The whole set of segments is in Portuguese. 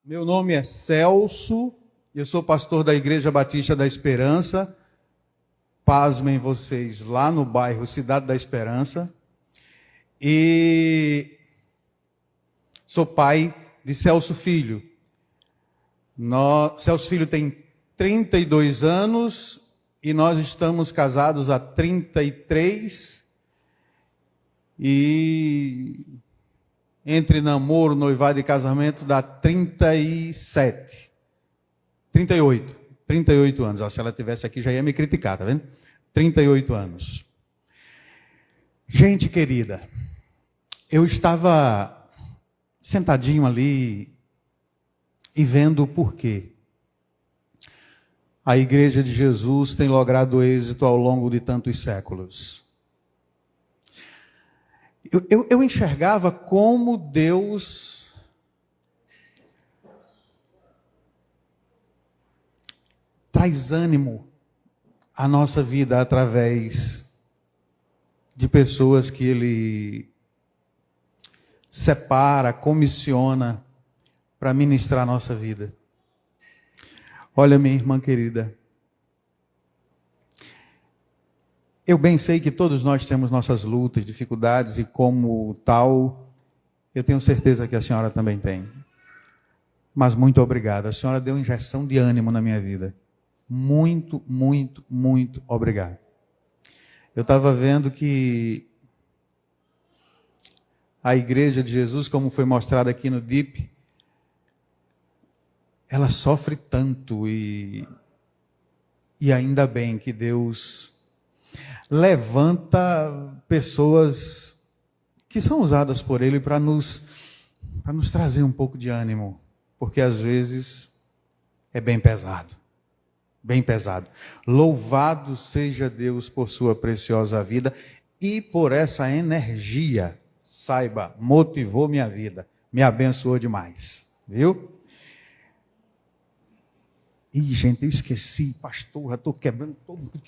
Meu nome é Celso, eu sou pastor da Igreja Batista da Esperança. Pasmem vocês, lá no bairro Cidade da Esperança. E sou pai de Celso Filho. Celso Filho tem 32 anos e nós estamos casados há 33. E entre namoro, noivado e casamento dá 37. 38 anos. Se ela estivesse aqui já ia me criticar, tá vendo? 38 anos. Gente querida, eu estava sentadinho ali e vendo o porquê a Igreja de Jesus tem logrado êxito ao longo de tantos séculos. Eu enxergava como Deus traz ânimo à nossa vida através de pessoas que Ele separa, comissiona para ministrar a nossa vida. Olha, minha irmã querida, eu bem sei que todos nós temos nossas lutas, dificuldades e como tal, eu tenho certeza que a senhora também tem. Mas muito obrigado, a senhora deu injeção de ânimo na minha vida. Muito, muito, muito obrigado. Eu estava vendo que a Igreja de Jesus, como foi mostrado aqui no DIP, ela sofre tanto e ainda bem que Deus levanta pessoas que são usadas por Ele para nos trazer um pouco de ânimo, porque às vezes é bem pesado, bem pesado. Louvado seja Deus por sua preciosa vida e por essa energia, saiba, motivou minha vida, me abençoou demais, viu? Ih, gente, eu esqueci, pastor, já estou quebrando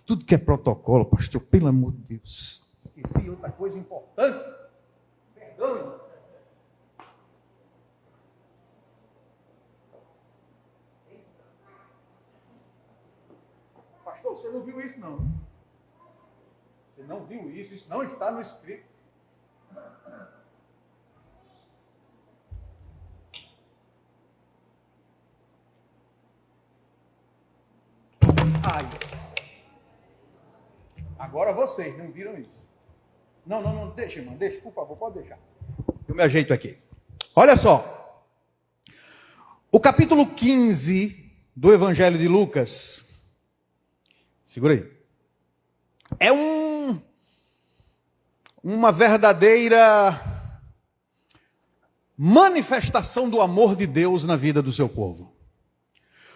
tudo que é protocolo, pastor, pelo amor de Deus. Esqueci outra coisa importante. Perdão. Pastor, você não viu isso, não? Você não viu isso não está no escrito. Ai. Agora vocês não viram isso. Não, deixa, irmão, deixa, por favor, pode deixar. Eu me ajeito aqui. Olha só. O capítulo 15 do Evangelho de Lucas. Segura aí. É uma verdadeira manifestação do amor de Deus na vida do seu povo.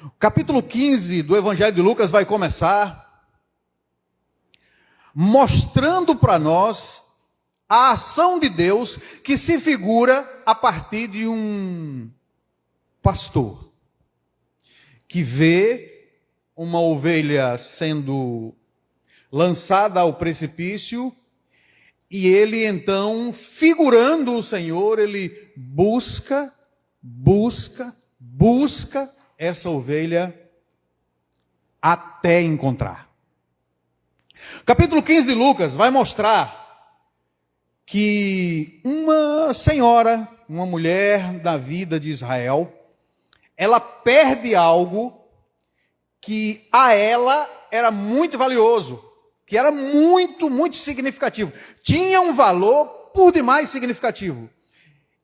O capítulo 15 do Evangelho de Lucas vai começar mostrando para nós a ação de Deus que se figura a partir de um pastor que vê uma ovelha sendo lançada ao precipício e ele então, figurando o Senhor, ele busca essa ovelha até encontrar. Capítulo 15 de Lucas vai mostrar que uma senhora, uma mulher da vida de Israel, ela perde algo que a ela era muito valioso, que era muito, muito significativo. Tinha um valor por demais significativo.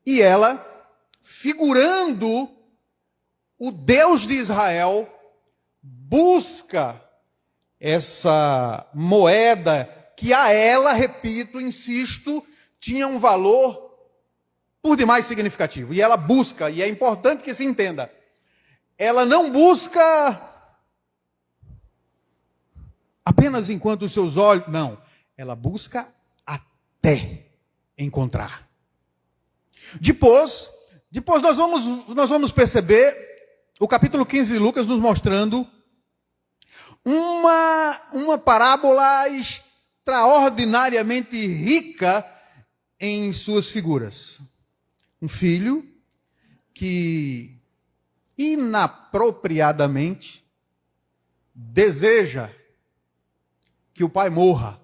E ela, figurando o Deus de Israel, busca essa moeda que a ela, repito, insisto, tinha um valor por demais significativo. E ela busca, e é importante que se entenda, ela não busca apenas enquanto os seus olhos, não, ela busca até encontrar. Depois nós vamos perceber o capítulo 15 de Lucas nos mostrando uma parábola extraordinariamente rica em suas figuras. Um filho que inapropriadamente, deseja que o pai morra,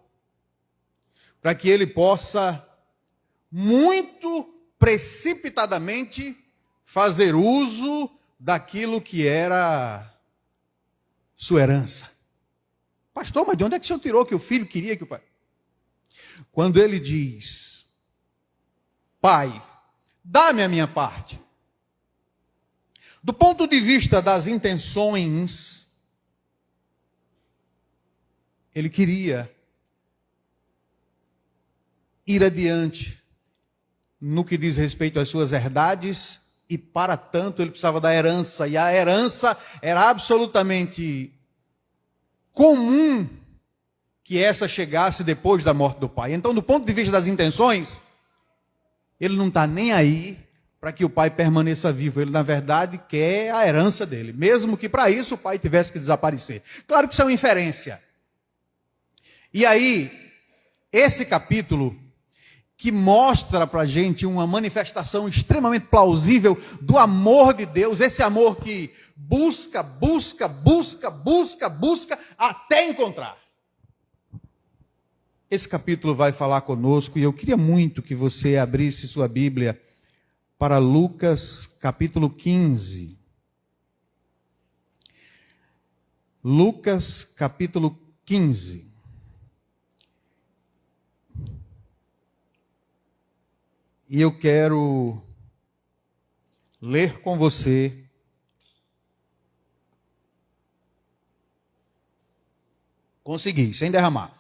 para que ele possa, muito precipitadamente, fazer uso daquilo que era sua herança. Pastor, mas de onde é que o senhor tirou que o filho queria que o pai... Quando ele diz, pai, dá-me a minha parte. Do ponto de vista das intenções, ele queria ir adiante no que diz respeito às suas herdades, e para tanto ele precisava da herança, e a herança era absolutamente comum que essa chegasse depois da morte do pai. Então, do ponto de vista das intenções, ele não está nem aí para que o pai permaneça vivo. Ele, na verdade, quer a herança dele, mesmo que para isso o pai tivesse que desaparecer. Claro que isso é uma inferência. E aí, esse capítulo, que mostra para a gente uma manifestação extremamente plausível do amor de Deus, esse amor que busca, até encontrar. Esse capítulo vai falar conosco, e eu queria muito que você abrisse sua Bíblia para Lucas capítulo 15. Lucas capítulo 15. E eu quero ler com você consegui, sem derramar.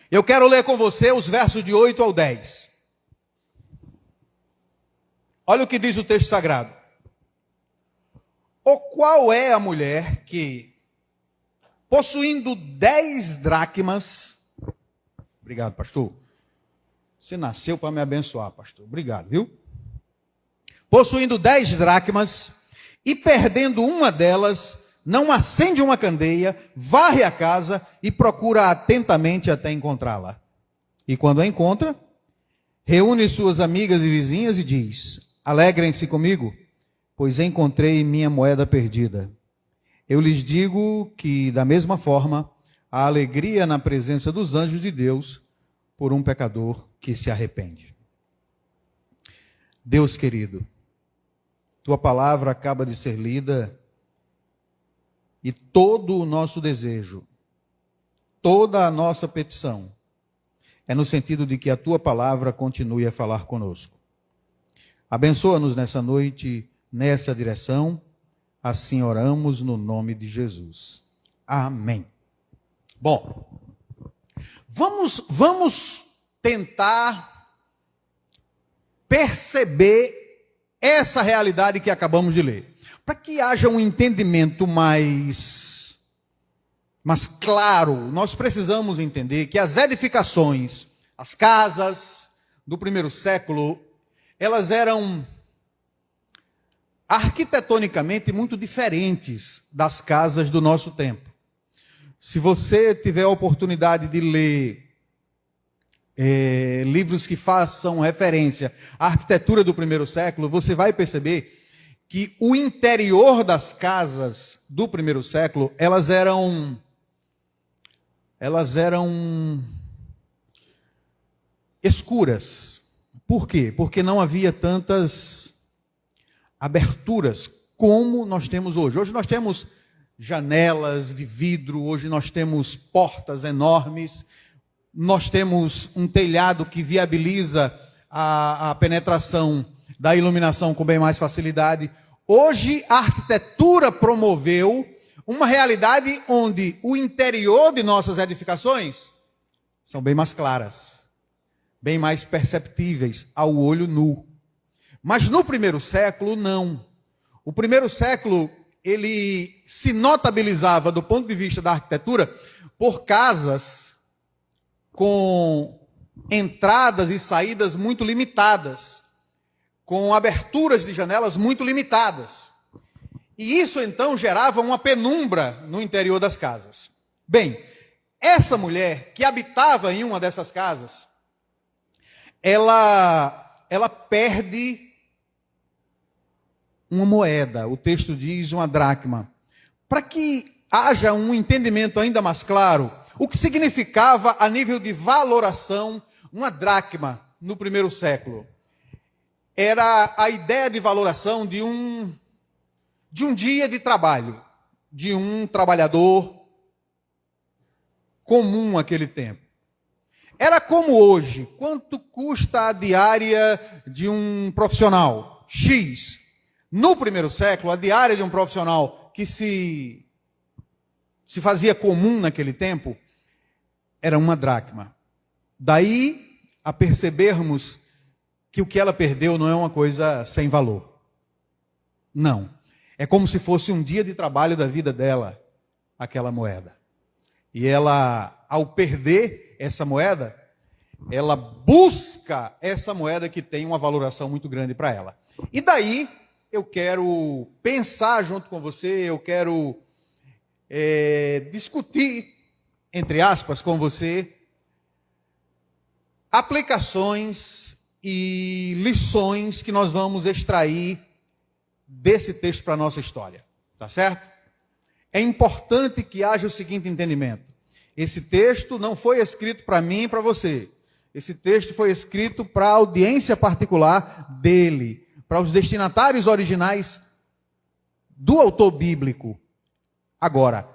Eu quero ler com você os versos de 8 ao 10. Olha o que diz o texto sagrado. O qual é a mulher que, possuindo 10 dracmas... Obrigado, pastor. Você nasceu para me abençoar, pastor. Obrigado, viu? Possuindo 10 dracmas e perdendo uma delas, não acende uma candeia, varre a casa e procura atentamente até encontrá-la. E quando a encontra, reúne suas amigas e vizinhas e diz: alegrem-se comigo, pois encontrei minha moeda perdida. Eu lhes digo que, da mesma forma, há alegria na presença dos anjos de Deus por um pecador que se arrepende. Deus querido, tua palavra acaba de ser lida, e todo o nosso desejo, toda a nossa petição, é no sentido de que a tua palavra continue a falar conosco. Abençoa-nos nessa noite, nessa direção, assim oramos no nome de Jesus. Amém. Bom, vamos tentar perceber essa realidade que acabamos de ler. Para que haja um entendimento mais claro, nós precisamos entender que as edificações, as casas do primeiro século, elas eram arquitetonicamente muito diferentes das casas do nosso tempo. Se você tiver a oportunidade de ler livros que façam referência à arquitetura do primeiro século, você vai perceber que o interior das casas do primeiro século, elas eram escuras. Por quê? Porque não havia tantas aberturas como nós temos hoje. Hoje nós temos janelas de vidro, hoje nós temos portas enormes, nós temos um telhado que viabiliza a penetração da iluminação com bem mais facilidade. Hoje a arquitetura promoveu uma realidade onde o interior de nossas edificações são bem mais claras, bem mais perceptíveis ao olho nu. Mas no primeiro século, não. O primeiro século, ele se notabilizava do ponto de vista da arquitetura por casas com entradas e saídas muito limitadas, com aberturas de janelas muito limitadas. E isso, então, gerava uma penumbra no interior das casas. Bem, essa mulher que habitava em uma dessas casas, ela perde uma moeda, o texto diz uma dracma. Para que haja um entendimento ainda mais claro, o que significava a nível de valoração uma dracma no primeiro século. Era a ideia de valoração de um dia de trabalho, de um trabalhador comum naquele tempo. Era como hoje, quanto custa a diária de um profissional? X. No primeiro século, a diária de um profissional que se fazia comum naquele tempo, era uma dracma. Daí a percebermos que o que ela perdeu não é uma coisa sem valor. Não. É como se fosse um dia de trabalho da vida dela, aquela moeda. E ela, ao perder essa moeda, ela busca essa moeda que tem uma valoração muito grande para ela. E daí eu quero pensar junto com você, eu quero discutir, entre aspas, com você, aplicações e lições que nós vamos extrair desse texto para a nossa história. Tá certo? É importante que haja o seguinte entendimento. Esse texto não foi escrito para mim e para você. Esse texto foi escrito para a audiência particular dele, para os destinatários originais do autor bíblico. Agora,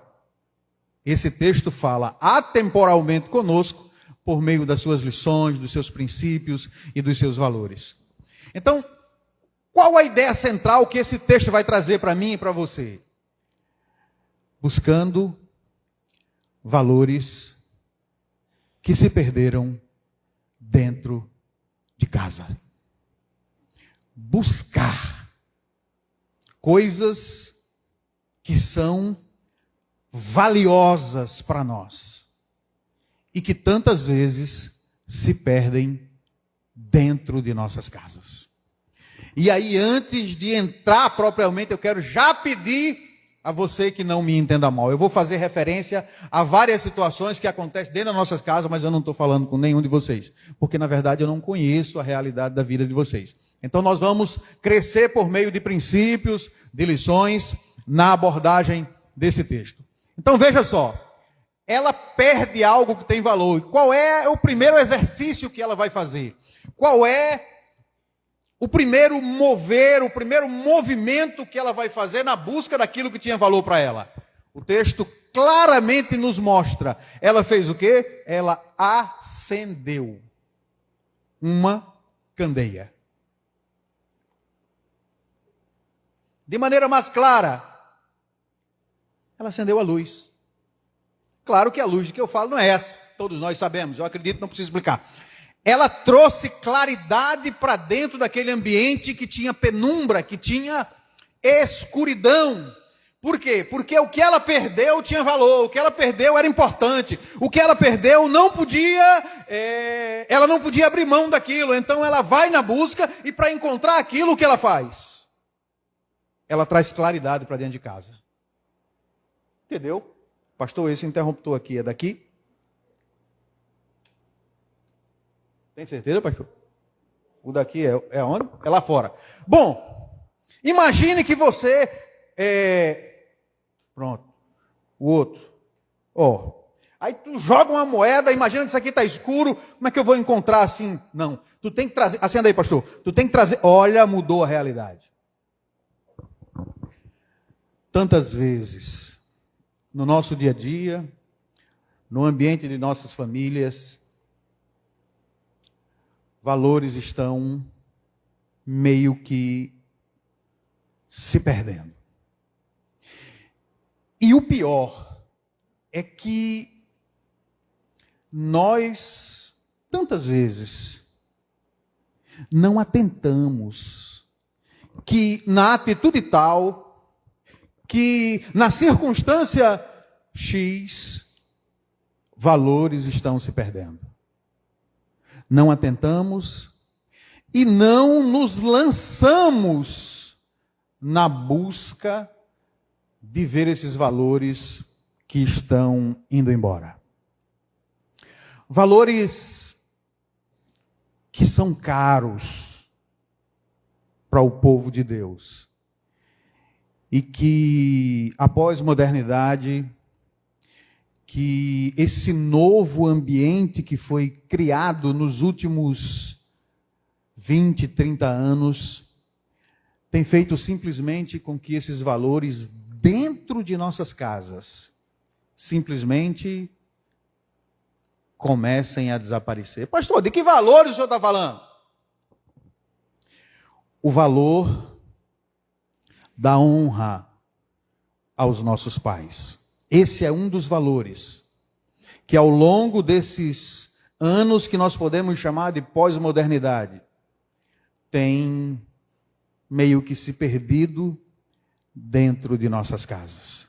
esse texto fala atemporalmente conosco por meio das suas lições, dos seus princípios e dos seus valores. Então, qual a ideia central que esse texto vai trazer para mim e para você? Buscando valores que se perderam dentro de casa. Buscar coisas que são valiosas para nós e que tantas vezes se perdem dentro de nossas casas. E aí, antes de entrar propriamente, eu quero já pedir a você que não me entenda mal. Eu vou fazer referência a várias situações que acontecem dentro das nossas casas, mas eu não estou falando com nenhum de vocês, porque na verdade eu não conheço a realidade da vida de vocês. Então nós vamos crescer por meio de princípios, de lições, na abordagem desse texto. Então veja só, ela perde algo que tem valor. E qual é o primeiro exercício que ela vai fazer? Qual é o primeiro mover, o primeiro movimento que ela vai fazer na busca daquilo que tinha valor para ela? O texto claramente nos mostra. Ela fez o quê? Ela acendeu uma candeia. De maneira mais clara, ela acendeu a luz. Claro que a luz de que eu falo não é essa. Todos nós sabemos, eu acredito, não preciso explicar. Ela trouxe claridade para dentro daquele ambiente que tinha penumbra, que tinha escuridão. Por quê? Porque o que ela perdeu tinha valor, o que ela perdeu era importante, o que ela perdeu não podia, ela não podia abrir mão daquilo, então ela vai na busca e para encontrar aquilo, o que ela faz? Ela traz claridade para dentro de casa. Entendeu? Pastor, esse interruptor aqui é daqui? Tem certeza, pastor? O daqui é onde? É lá fora. Bom, imagine que você... Pronto. O outro. Aí tu joga uma moeda, imagina que isso aqui está escuro, como é que eu vou encontrar assim? Não. Tu tem que trazer... Acenda aí, pastor. Tu tem que trazer... Olha, mudou a realidade. Tantas vezes, no nosso dia a dia, no ambiente de nossas famílias, valores estão meio que se perdendo. E o pior é que nós, tantas vezes, não atentamos que na atitude tal, que na circunstância X, valores estão se perdendo. Não atentamos e não nos lançamos na busca de ver esses valores que estão indo embora. Valores que são caros para o povo de Deus. e que a pós-modernidade, que esse novo ambiente que foi criado nos últimos 20, 30 anos, tem feito simplesmente com que esses valores dentro de nossas casas simplesmente comecem a desaparecer. Pastor, de que valores o senhor está falando? O valor da honra aos nossos pais. Esse é um dos valores que ao longo desses anos que nós podemos chamar de pós-modernidade, tem meio que se perdido dentro de nossas casas.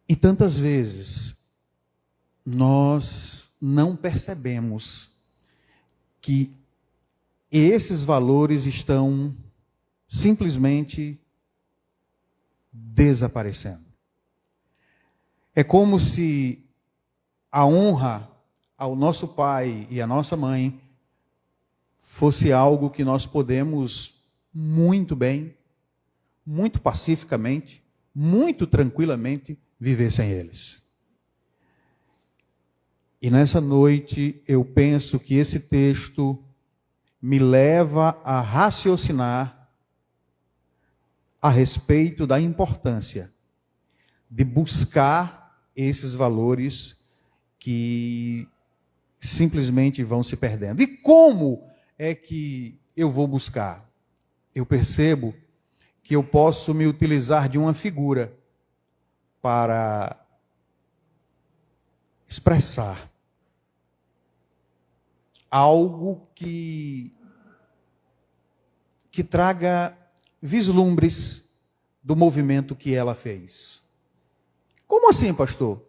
E tantas vezes nós não percebemos que esses valores estão simplesmente desaparecendo. É como se a honra ao nosso pai e à nossa mãe fosse algo que nós podemos muito bem, muito pacificamente, muito tranquilamente viver sem eles. E nessa noite eu penso que esse texto me leva a raciocinar a respeito da importância de buscar esses valores que simplesmente vão se perdendo. E como é que eu vou buscar? Eu percebo que eu posso me utilizar de uma figura para expressar algo que traga vislumbres do movimento que ela fez. Como assim, pastor?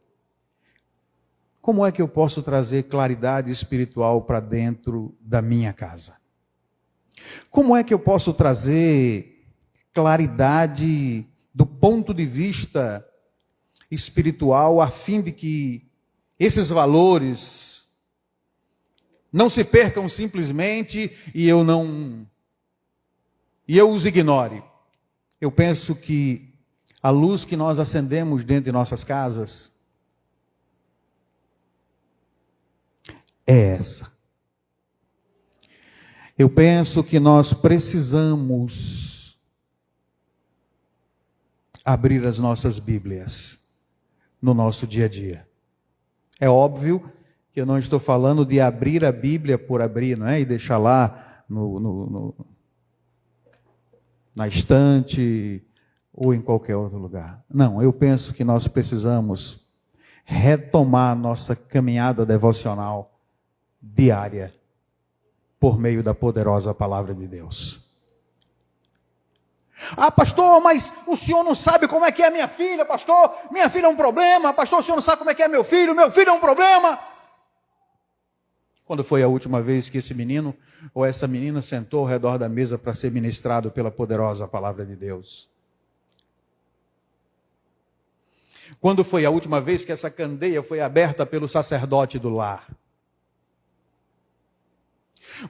Como é que eu posso trazer claridade espiritual para dentro da minha casa? Como é que eu posso trazer claridade do ponto de vista espiritual, a fim de que esses valores não se percam simplesmente e eu os ignore? Eu penso que a luz que nós acendemos dentro de nossas casas é essa. Eu penso que nós precisamos abrir as nossas Bíblias no nosso dia a dia. É óbvio que eu não estou falando de abrir a Bíblia por abrir, não é? E deixar lá na estante ou em qualquer outro lugar. Não, eu penso que nós precisamos retomar nossa caminhada devocional diária por meio da poderosa palavra de Deus. Ah, pastor, mas o senhor não sabe como é que é minha filha, pastor. Minha filha é um problema. Pastor, o senhor não sabe como é que é meu filho é um problema. Quando foi a última vez que esse menino ou essa menina sentou ao redor da mesa para ser ministrado pela poderosa palavra de Deus? Quando foi a última vez que essa candeia foi aberta pelo sacerdote do lar?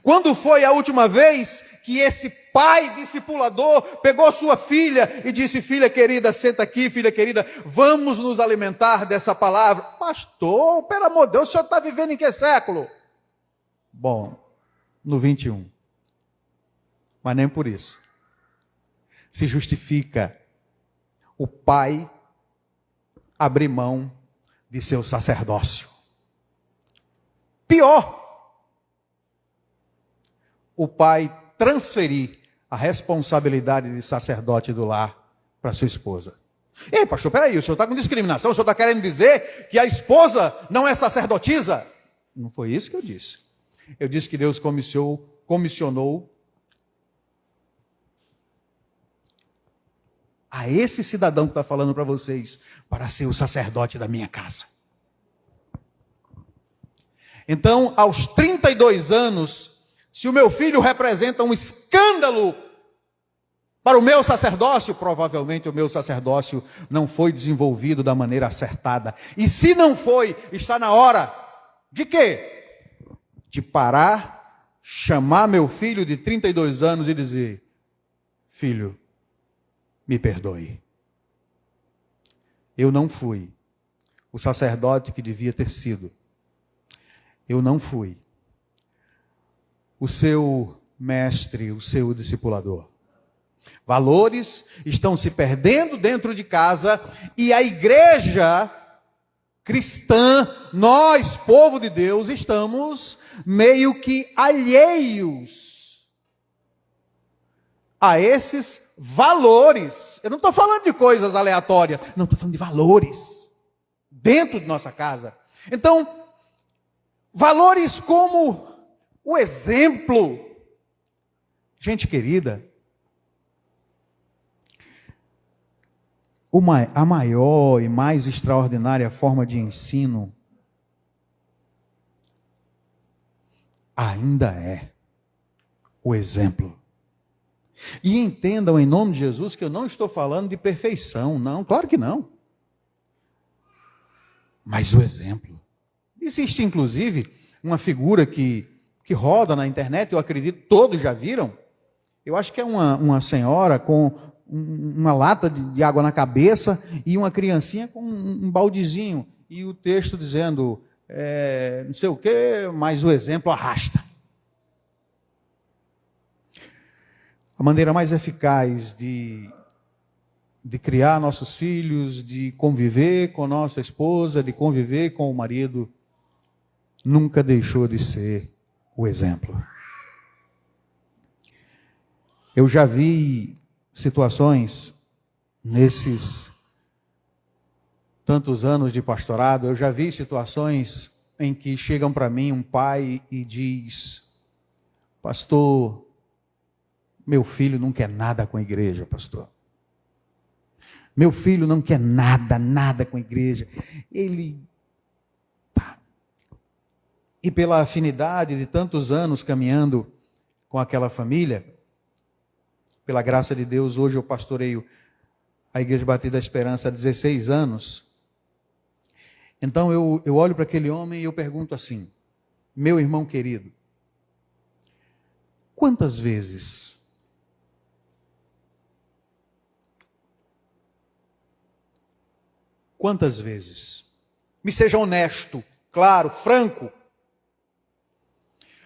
Quando foi a última vez que esse pai discipulador pegou sua filha e disse: filha querida, senta aqui, filha querida, vamos nos alimentar dessa palavra? Pastor, pelo amor de Deus, o senhor está vivendo em que século? Bom, no 21. Mas nem por isso se justifica o pai abrir mão de seu sacerdócio. Pior, o pai transferir a responsabilidade de sacerdote do lar para sua esposa. Ei, pastor, peraí, o senhor está com discriminação? O senhor está querendo dizer que a esposa não é sacerdotisa? Não foi isso que eu disse. Eu disse que Deus comissionou a esse cidadão que está falando para vocês para ser o sacerdote da minha casa. Então, aos 32 anos, se o meu filho representa um escândalo para o meu sacerdócio, provavelmente o meu sacerdócio não foi desenvolvido da maneira acertada. E se não foi, está na hora de quê? De parar, chamar meu filho de 32 anos e dizer: filho, me perdoe. Eu não fui o sacerdote que devia ter sido. Eu não fui o seu mestre, o seu discipulador. Valores estão se perdendo dentro de casa e a igreja cristã, nós, povo de Deus, estamos meio que alheios a esses valores. Eu não estou falando de coisas aleatórias, não, estou falando de valores dentro de nossa casa. Então, valores como o exemplo. Gente querida, a maior e mais extraordinária forma de ensino ainda é o exemplo. E entendam em nome de Jesus que eu não estou falando de perfeição, não, claro que não. Mas o exemplo. Existe inclusive uma figura que roda na internet, eu acredito todos já viram. Eu acho que é uma senhora com uma lata de água na cabeça e uma criancinha com um baldezinho. E o texto dizendo, não sei o quê, mas o exemplo arrasta. A maneira mais eficaz de criar nossos filhos, de conviver com nossa esposa, de conviver com o marido, nunca deixou de ser o exemplo. Eu já vi situações nesses tantos anos de pastorado, eu já vi situações em que chegam para mim um pai e diz: pastor, meu filho não quer nada com a igreja, pastor. Meu filho não quer nada com a igreja. Ele tá. E pela afinidade de tantos anos caminhando com aquela família, pela graça de Deus, hoje eu pastoreio a Igreja Batista da Esperança há 16 anos. Então eu olho para aquele homem e eu pergunto assim: meu irmão querido, quantas vezes me seja honesto, claro, franco,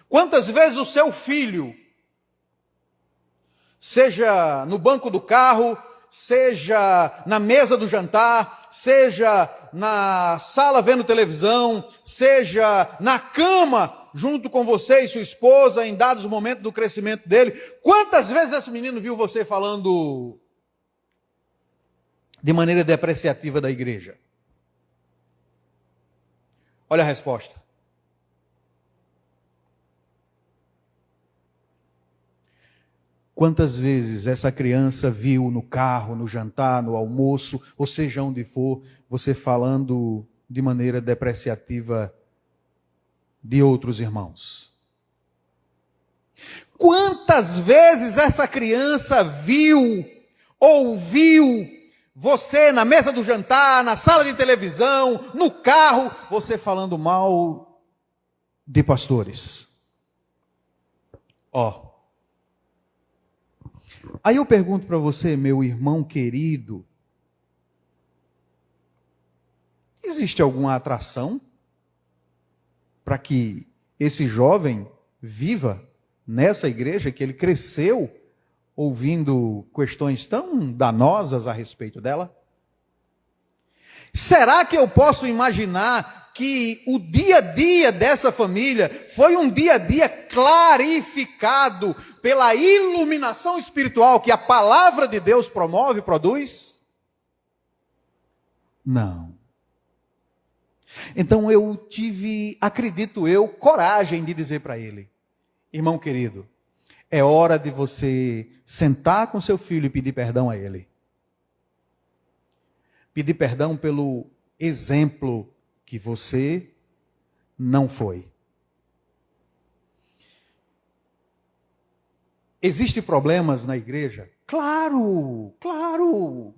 quantas vezes o seu filho, seja no banco do carro, seja na mesa do jantar, seja na sala vendo televisão, seja na cama junto com você e sua esposa em dados momentos do crescimento dele, quantas vezes esse menino viu você falando de maneira depreciativa da igreja? Olha a resposta. Quantas vezes essa criança viu no carro, no jantar, no almoço, ou seja onde for, você falando de maneira depreciativa de outros irmãos? Quantas vezes essa criança viu, ouviu você na mesa do jantar, na sala de televisão, no carro, você falando mal de pastores? Aí eu pergunto para você, meu irmão querido, existe alguma atração para que esse jovem viva nessa igreja que ele cresceu ouvindo questões tão danosas a respeito dela? Será que eu posso imaginar que o dia a dia dessa família foi um dia a dia clarificado pela iluminação espiritual que a palavra de Deus promove e produz? Não. Então eu tive, acredito eu, coragem de dizer para ele: irmão querido, é hora de você sentar com seu filho e pedir perdão a ele. Pedir perdão pelo exemplo que você não foi. Existem problemas na igreja? Claro, claro.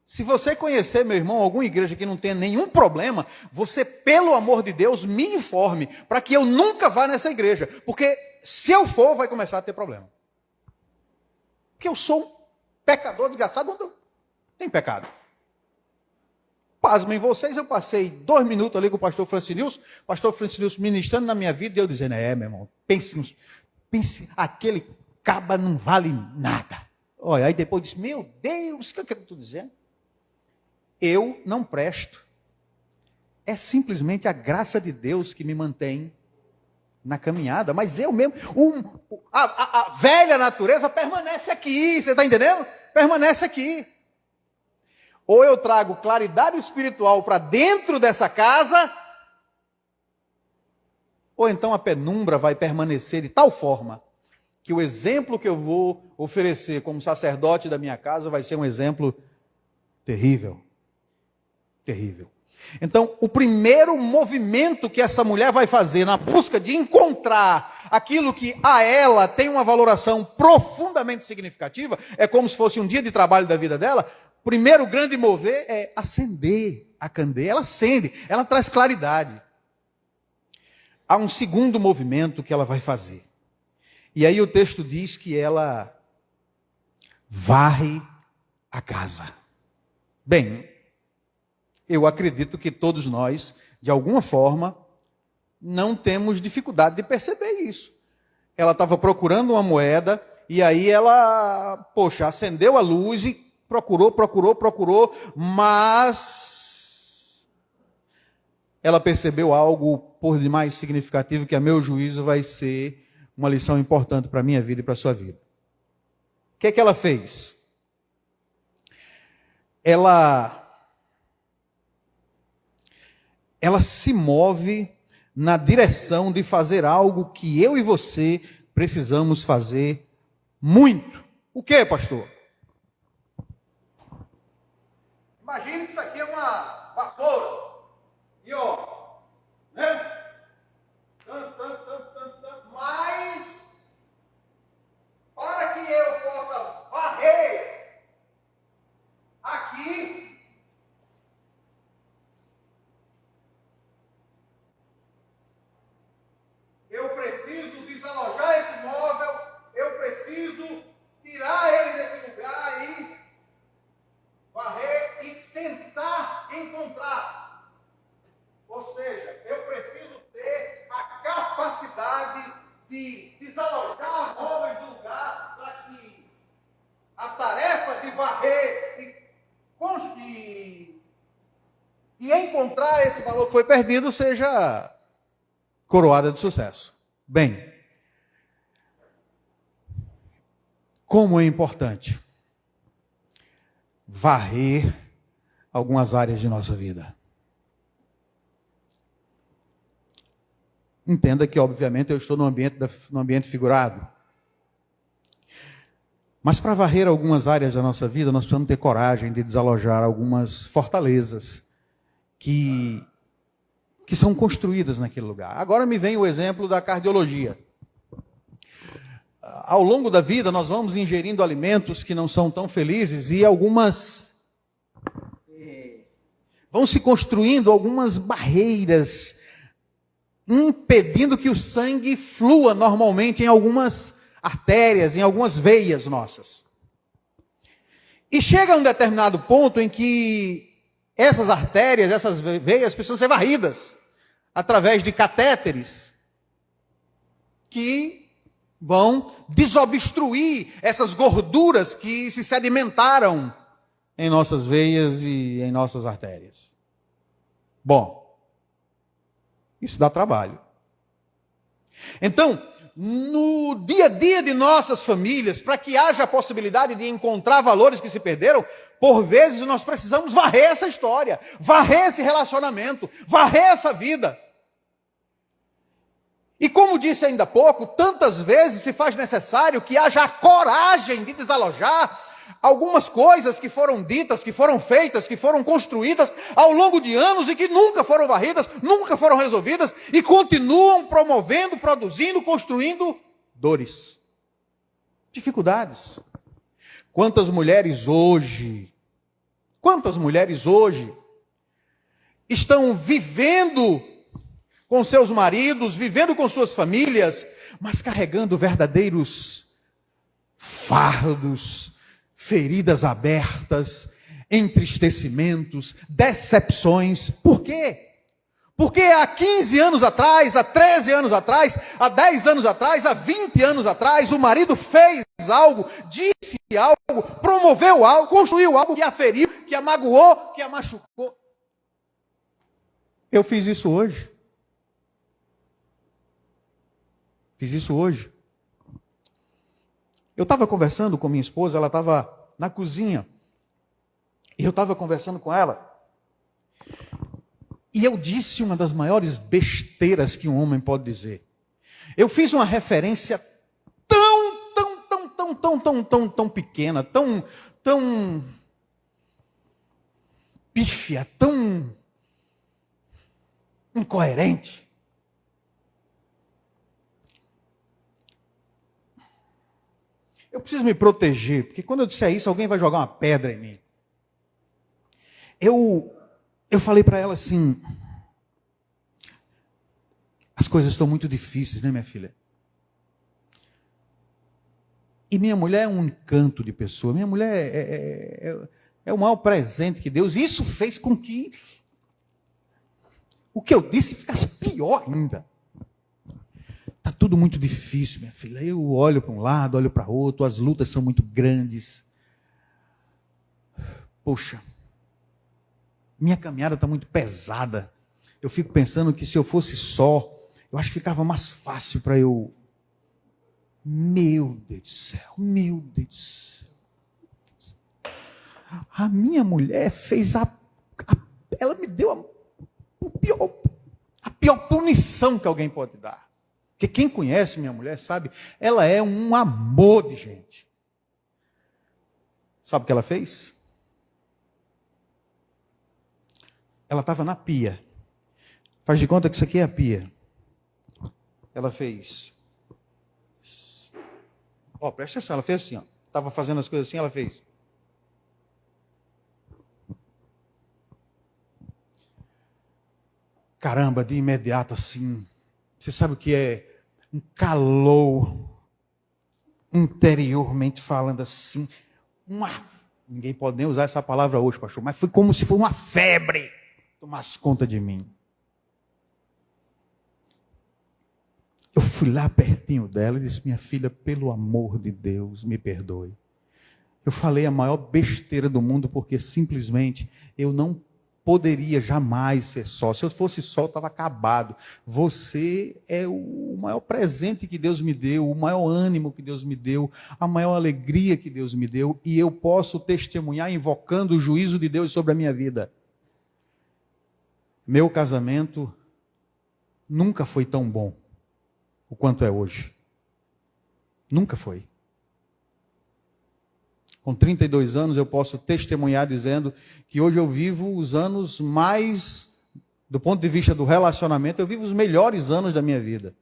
Se você conhecer, meu irmão, alguma igreja que não tenha nenhum problema, você, pelo amor de Deus, me informe, para que eu nunca vá nessa igreja. Porque se eu for, vai começar a ter problema. Porque eu sou pecador desgraçado, quando tem pecado. Pasmem vocês, eu passei 2 minutos ali com o pastor Francinilson ministrando na minha vida, e eu dizendo, meu irmão, pense, aquele caba não vale nada. Olha, aí depois disse, meu Deus, o que é que eu estou dizendo? Eu não presto. É simplesmente a graça de Deus que me mantém na caminhada, mas eu mesmo, a velha natureza permanece aqui, você está entendendo? Permanece aqui. Ou eu trago claridade espiritual para dentro dessa casa, ou então a penumbra vai permanecer de tal forma que o exemplo que eu vou oferecer como sacerdote da minha casa vai ser um exemplo terrível. Terrível. Então, o primeiro movimento que essa mulher vai fazer na busca de encontrar aquilo que a ela tem uma valoração profundamente significativa, é como se fosse um dia de trabalho da vida dela, o primeiro grande mover é acender a candeia. Ela acende, ela traz claridade. Há um segundo movimento que ela vai fazer. E aí o texto diz que ela varre a casa. Bem, eu acredito que todos nós, de alguma forma, não temos dificuldade de perceber isso. Ela estava procurando uma moeda, e aí ela, acendeu a luz e procurou, mas ela percebeu algo por demais significativo, que a meu juízo vai ser uma lição importante para a minha vida e para a sua vida. O que é que ela fez? Ela se move na direção de fazer algo que eu e você precisamos fazer muito. O que, pastor? Imagine que isso aqui é uma vassoura. E né? Mas, para que eu possa varrer aqui, eu preciso desalojar esse móvel, eu preciso tirar ele desse lugar e varrer e tentar encontrar. Ou seja, eu preciso ter a capacidade de desalojar móveis do lugar para que a tarefa de varrer e encontrar esse valor que foi perdido seja coroada de sucesso. Bem, como é importante varrer algumas áreas de nossa vida. Entenda que, obviamente, eu estou no ambiente figurado. Mas para varrer algumas áreas da nossa vida, nós precisamos ter coragem de desalojar algumas fortalezas que são construídas naquele lugar. Agora me vem o exemplo da cardiologia. Ao longo da vida, nós vamos ingerindo alimentos que não são tão felizes e vão se construindo algumas barreiras, impedindo que o sangue flua normalmente em algumas artérias, em algumas veias nossas. E chega a um determinado ponto em que essas artérias, essas veias precisam ser varridas através de catéteres que vão desobstruir essas gorduras que se sedimentaram em nossas veias e em nossas artérias. Bom, isso dá trabalho. Então, no dia a dia de nossas famílias, para que haja a possibilidade de encontrar valores que se perderam, por vezes nós precisamos varrer essa história, varrer esse relacionamento, varrer essa vida. E como disse ainda há pouco, tantas vezes se faz necessário que haja a coragem de desalojar algumas coisas que foram ditas, que foram feitas, que foram construídas ao longo de anos e que nunca foram varridas, nunca foram resolvidas e continuam promovendo, produzindo, construindo dores, dificuldades. Quantas mulheres hoje estão vivendo com seus maridos, vivendo com suas famílias, mas carregando verdadeiros fardos feridas abertas, entristecimentos, decepções. Por quê? Porque há 15 anos atrás, há 13 anos atrás, há 10 anos atrás, há 20 anos atrás, o marido fez algo, disse algo, promoveu algo, construiu algo que a feriu, que a magoou, que a machucou. Eu fiz isso hoje. Fiz isso hoje. Eu estava conversando com minha esposa, ela estava na cozinha. E eu estava conversando com ela. E eu disse uma das maiores besteiras que um homem pode dizer. Eu fiz uma referência tão pequena, tão pífia, tão incoerente. Eu preciso me proteger, porque quando eu disser isso, alguém vai jogar uma pedra em mim. Eu falei para ela assim, as coisas estão muito difíceis, né, minha filha? E minha mulher é um encanto de pessoa, minha mulher é o maior presente que Deus, isso fez com que o que eu disse ficasse pior ainda. Está tudo muito difícil, minha filha. Eu olho para um lado, olho para outro, as lutas são muito grandes. Poxa, minha caminhada está muito pesada. Eu fico pensando que se eu fosse só, eu acho que ficava mais fácil para eu... Meu Deus do céu, meu Deus do céu. A minha mulher fez ela me deu a pior punição que alguém pode dar. Porque quem conhece minha mulher sabe, ela é um amor de gente. Sabe o que ela fez? Ela estava na pia. Faz de conta que isso aqui é a pia. Ela fez. Ó, presta atenção, ela fez assim, ó. Estava fazendo as coisas assim, ela fez. Caramba, de imediato assim. Você sabe o que é um calor, interiormente falando assim. Ninguém pode nem usar essa palavra hoje, pastor, mas foi como se fosse uma febre. Tomasse conta de mim. Eu fui lá pertinho dela e disse, minha filha, pelo amor de Deus, me perdoe. Eu falei a maior besteira do mundo, porque simplesmente eu não poderia jamais ser só. Se eu fosse só, eu estava acabado. Você é o maior presente que Deus me deu, o maior ânimo que Deus me deu, a maior alegria que Deus me deu, e eu posso testemunhar invocando o juízo de Deus sobre a minha vida. Meu casamento nunca foi tão bom o quanto é hoje. Nunca foi. Com 32 anos eu posso testemunhar dizendo que hoje eu vivo os anos mais, do ponto de vista do relacionamento, eu vivo os melhores anos da minha vida.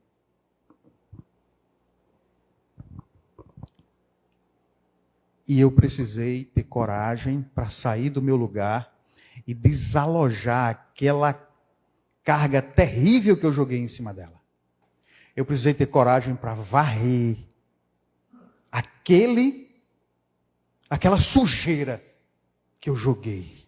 E eu precisei ter coragem para sair do meu lugar e desalojar aquela carga terrível que eu joguei em cima dela. Eu precisei ter coragem para varrer aquela sujeira que eu joguei.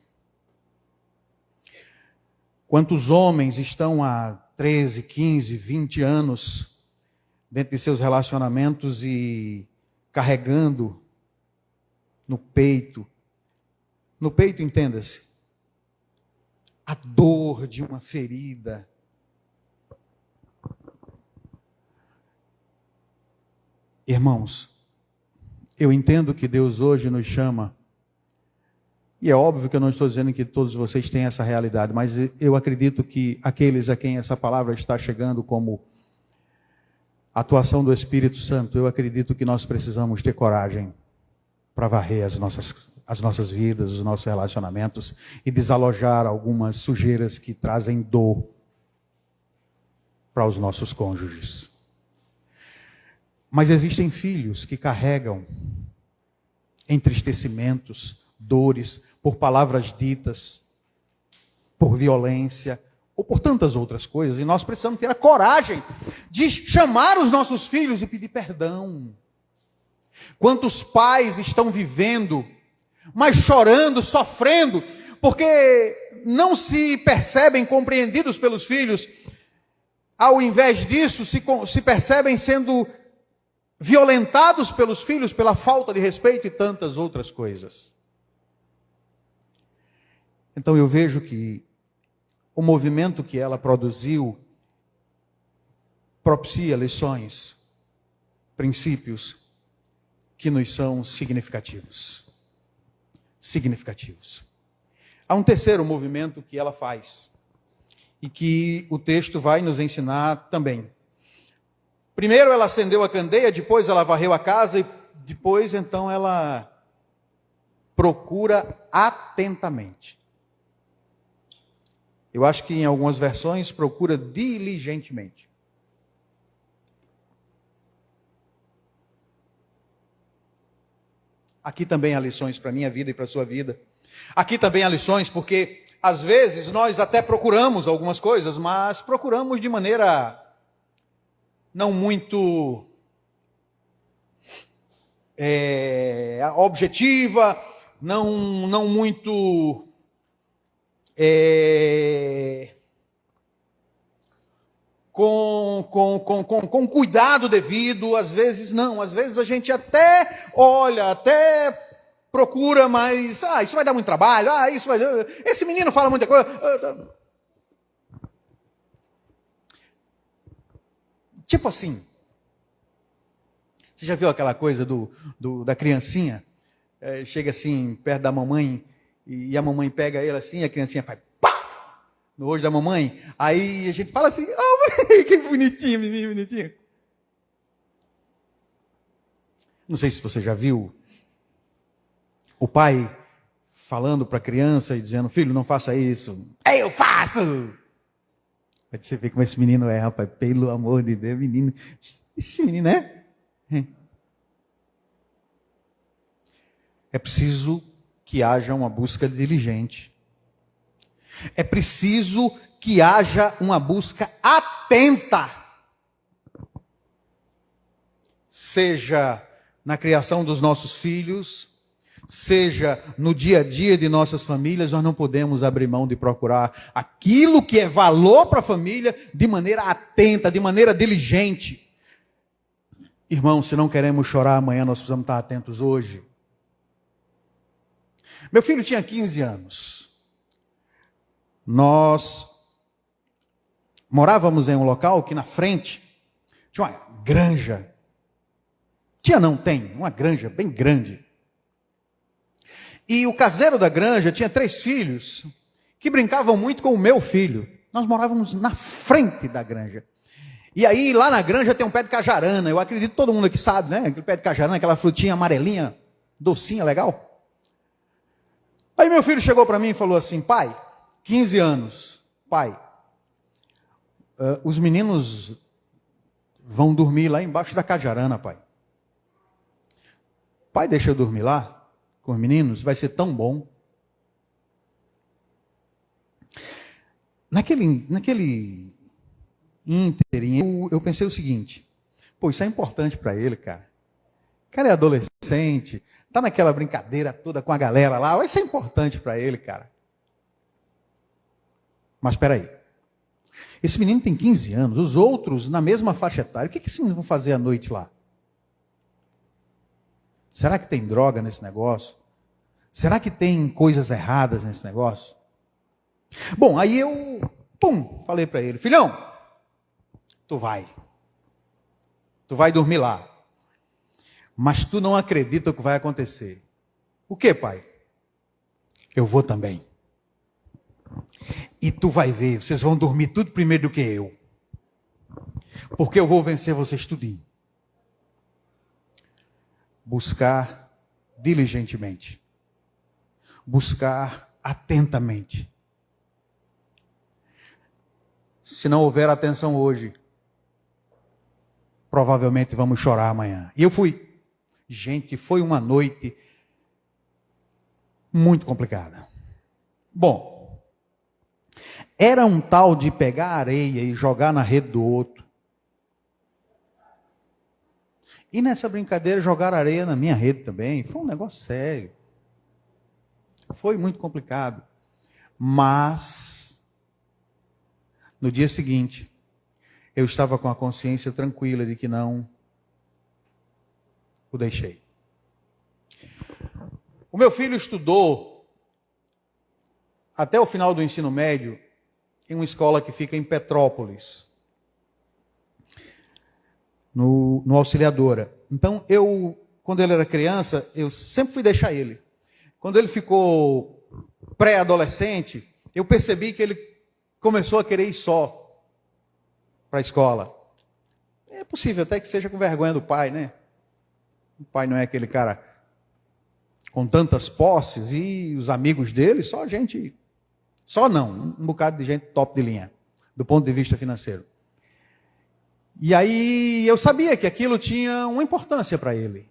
Quantos homens estão há 13, 15, 20 anos dentro de seus relacionamentos e carregando no peito, entenda-se, a dor de uma ferida. Irmãos, eu entendo que Deus hoje nos chama, e é óbvio que eu não estou dizendo que todos vocês têm essa realidade, mas eu acredito que aqueles a quem essa palavra está chegando como atuação do Espírito Santo, eu acredito que nós precisamos ter coragem para varrer as nossas vidas, os nossos relacionamentos e desalojar algumas sujeiras que trazem dor para os nossos cônjuges. Mas existem filhos que carregam entristecimentos, dores, por palavras ditas, por violência, ou por tantas outras coisas, e nós precisamos ter a coragem de chamar os nossos filhos e pedir perdão. Quantos pais estão vivendo, mas chorando, sofrendo, porque não se percebem compreendidos pelos filhos. Ao invés disso, se percebem sendo violentados pelos filhos pela falta de respeito e tantas outras coisas. Então eu vejo que o movimento que ela produziu propicia lições, princípios que nos são significativos. Significativos. Há um terceiro movimento que ela faz e que o texto vai nos ensinar também. Primeiro ela acendeu a candeia, depois ela varreu a casa e depois então ela procura atentamente. Eu acho que em algumas versões procura diligentemente. Aqui também há lições para a minha vida e para a sua vida. Aqui também há lições porque às vezes nós até procuramos algumas coisas, mas procuramos de maneira não muito objetiva, não muito com cuidado devido. Às vezes não, às vezes a gente até olha, até procura, mas isso vai dar muito trabalho, esse menino fala muita coisa. Tipo assim, você já viu aquela coisa da criancinha? Chega assim, perto da mamãe, e a mamãe pega ele assim, e a criancinha faz pá! No rosto da mamãe. Aí a gente fala assim, mãe, que bonitinho, menino, bonitinho. Não sei se você já viu o pai falando para a criança e dizendo, filho, não faça isso. Eu faço! Aí você vê como esse menino é, rapaz, pelo amor de Deus, menino. Esse menino é? É preciso que haja uma busca diligente. É preciso que haja uma busca atenta. Seja na criação dos nossos filhos, seja no dia a dia de nossas famílias, nós não podemos abrir mão de procurar aquilo que é valor para a família de maneira atenta, de maneira diligente. Irmãos, se não queremos chorar amanhã, nós precisamos estar atentos hoje. Meu filho tinha 15 anos. Nós morávamos em um local que na frente tinha uma granja. Tem uma granja bem grande. E o caseiro da granja tinha 3 filhos que brincavam muito com o meu filho. Nós morávamos na frente da granja. E aí, lá na granja tem um pé de cajarana. Eu acredito que todo mundo aqui sabe, né? Aquele pé de cajarana, aquela frutinha amarelinha, docinha, legal. Aí meu filho chegou para mim e falou assim, pai, 15 anos, pai, os meninos vão dormir lá embaixo da cajarana, pai. Pai, deixa eu dormir lá com os meninos, vai ser tão bom. Naquele ínterim, eu pensei o seguinte, isso é importante para ele, cara. O cara é adolescente, está naquela brincadeira toda com a galera lá, vai ser importante para ele, cara. Mas espera aí, esse menino tem 15 anos, os outros na mesma faixa etária, o que esses meninos vão fazer à noite lá? Será que tem droga nesse negócio? Será que tem coisas erradas nesse negócio? Bom, aí eu, falei para ele, filhão, tu vai dormir lá. Mas tu não acredita o que vai acontecer. O que, pai? Eu vou também. E tu vai ver, vocês vão dormir tudo primeiro do que eu. Porque eu vou vencer vocês tudinho. Buscar diligentemente. Buscar atentamente. Se não houver atenção hoje, provavelmente vamos chorar amanhã. E eu fui. Gente, foi uma noite muito complicada. Bom, era um tal de pegar areia e jogar na rede do outro. E nessa brincadeira jogaram areia na minha rede também. Foi um negócio sério. Foi muito complicado. Mas, no dia seguinte, eu estava com a consciência tranquila de que não o deixei. O meu filho estudou até o final do ensino médio em uma escola que fica em Petrópolis, no Auxiliadora. Então, quando ele era criança, eu sempre fui deixar ele. Quando ele ficou pré-adolescente, eu percebi que ele começou a querer ir só para a escola. É possível até que seja com vergonha do pai, né? O pai não é aquele cara com tantas posses, e os amigos dele, um bocado de gente top de linha, do ponto de vista financeiro. E aí eu sabia que aquilo tinha uma importância para ele.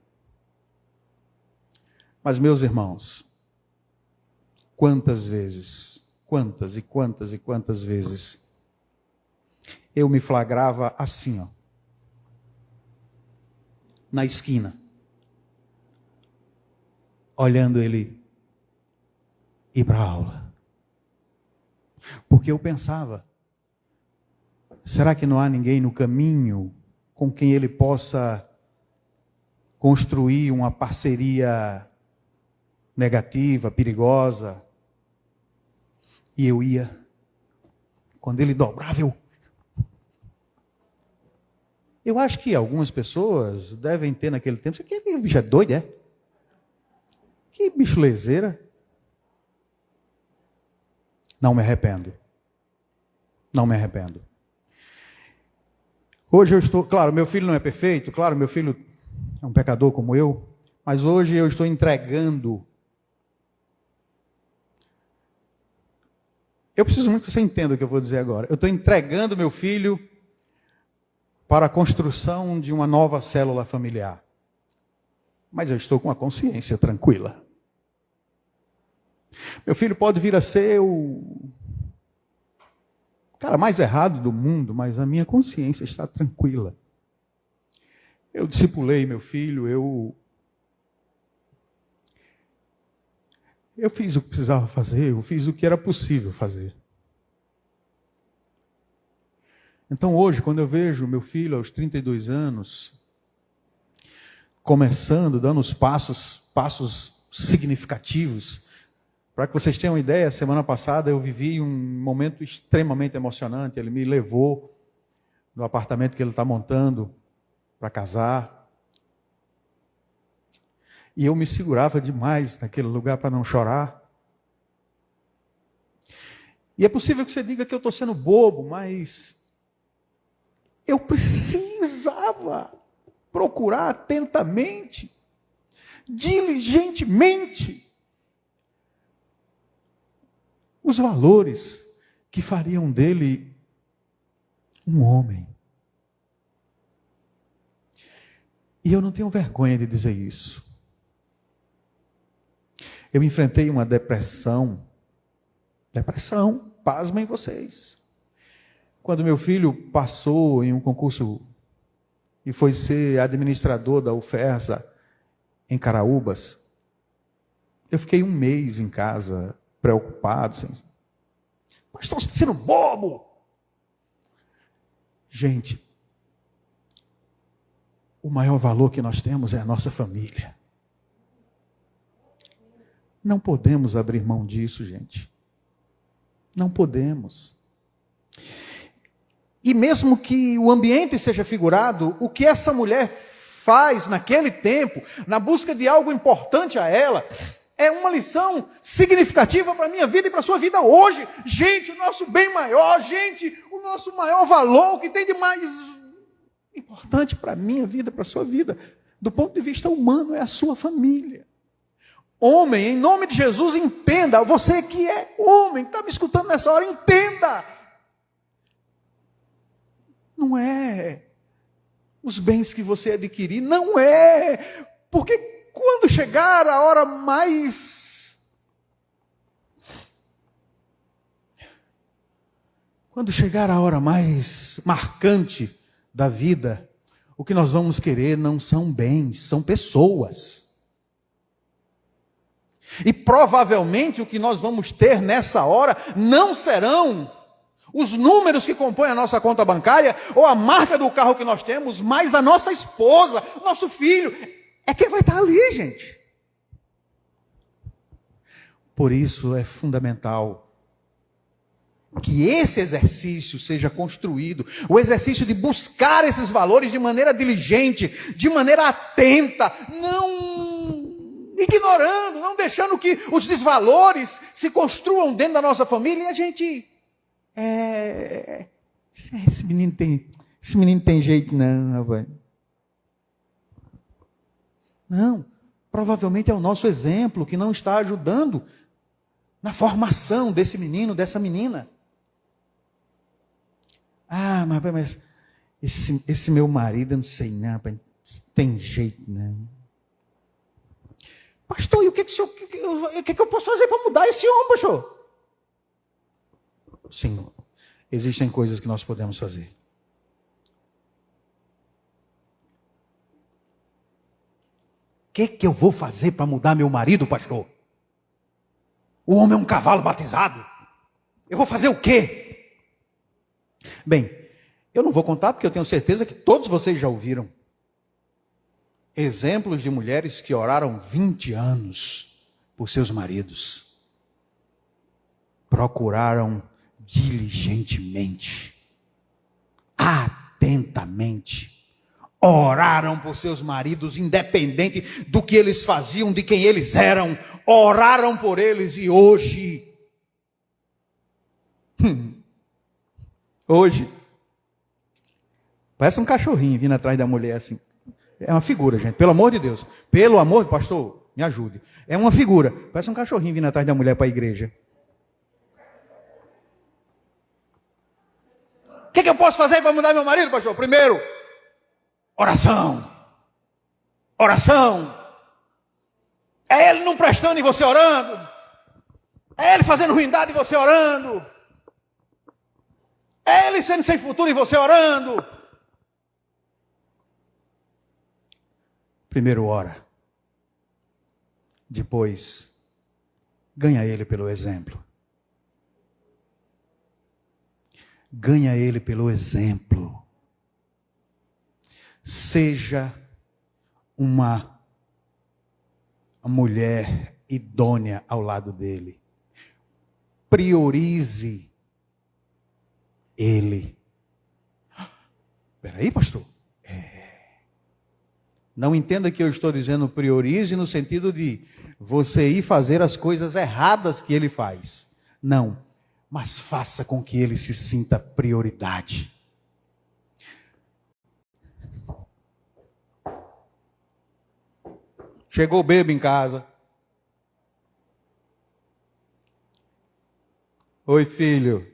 Mas, meus irmãos, quantas vezes eu me flagrava assim, na esquina, olhando ele ir para a aula. Porque eu pensava, será que não há ninguém no caminho com quem ele possa construir uma parceria negativa, perigosa? E eu ia. Quando ele dobrava, eu acho que algumas pessoas devem ter naquele tempo, você que bicho é doido, é? Que bicho leseira. Não me arrependo. Não me arrependo. Hoje eu estou, claro, meu filho não é perfeito, claro, meu filho é um pecador como eu, mas hoje eu estou entregando. Eu preciso muito que você entenda o que eu vou dizer agora. Eu estou entregando meu filho para a construção de uma nova célula familiar. Mas eu estou com a consciência tranquila. Meu filho pode vir a ser o cara mais errado do mundo, mas a minha consciência está tranquila. Eu discipulei meu filho, eu fiz o que precisava fazer, eu fiz o que era possível fazer. Então hoje, quando eu vejo meu filho aos 32 anos, começando, dando os passos significativos. Para que vocês tenham uma ideia, semana passada eu vivi um momento extremamente emocionante. Ele me levou no apartamento que ele está montando para casar. E eu me segurava demais naquele lugar para não chorar. E é possível que você diga que eu estou sendo bobo, mas eu precisava procurar atentamente, diligentemente, os valores que fariam dele um homem. E eu não tenho vergonha de dizer isso. Eu enfrentei uma depressão, pasmem vocês. Quando meu filho passou em um concurso e foi ser administrador da UFERSA em Caraúbas, eu fiquei um mês em casa, preocupado, mas estou sendo bobo. Gente, o maior valor que nós temos é a nossa família. Não podemos abrir mão disso, gente. Não podemos. E mesmo que o ambiente seja figurado, o que essa mulher faz naquele tempo, na busca de algo importante a ela, é uma lição significativa para a minha vida e para a sua vida hoje. Gente, o nosso bem maior, gente, o nosso maior valor, o que tem de mais importante para a minha vida, para a sua vida, do ponto de vista humano, é a sua família. Homem, em nome de Jesus, entenda, você que é homem, que está me escutando nessa hora, entenda. Não é os bens que você adquirir, não é, porque quando chegar a hora mais marcante da vida, o que nós vamos querer não são bens, são pessoas. E provavelmente o que nós vamos ter nessa hora não serão os números que compõem a nossa conta bancária ou a marca do carro que nós temos, mas a nossa esposa, nosso filho, é quem vai estar ali, gente. Por isso é fundamental que esse exercício seja construído, o exercício de buscar esses valores de maneira diligente, de maneira atenta, não ignorando, não deixando que os desvalores se construam dentro da nossa família e a gente... Esse menino tem jeito não, rapaz. Não, provavelmente é o nosso exemplo que não está ajudando na formação desse menino, dessa menina. Mas esse meu marido, eu não sei não, rapaz, tem jeito não. Pastor, e o que eu posso fazer para mudar esse homem, pastor? Sim, existem coisas que nós podemos fazer. O que eu vou fazer para mudar meu marido, pastor? O homem é um cavalo batizado. Eu vou fazer o quê? Bem, eu não vou contar porque eu tenho certeza que todos vocês já ouviram exemplos de mulheres que oraram 20 anos por seus maridos. Procuraram diligentemente, atentamente, oraram por seus maridos, independente do que eles faziam, de quem eles eram, oraram por eles e hoje, parece um cachorrinho vindo atrás da mulher assim, é uma figura, gente, pelo amor de Deus, pelo amor, pastor, me ajude, é uma figura, parece um cachorrinho vindo atrás da mulher para a igreja. O que eu posso fazer para mudar meu marido, pastor? Primeiro, oração. Oração. É ele não prestando e você orando. É ele fazendo ruindade e você orando. É ele sendo sem futuro e você orando. Primeiro ora. Depois, ganha ele pelo exemplo. Ganha ele pelo exemplo. Seja uma mulher idônea ao lado dele. Priorize ele. Espera aí, pastor. Não entenda que eu estou dizendo priorize no sentido de você ir fazer as coisas erradas que ele faz. Não. Mas faça com que ele se sinta prioridade. Chegou bêbado em casa. Oi, filho.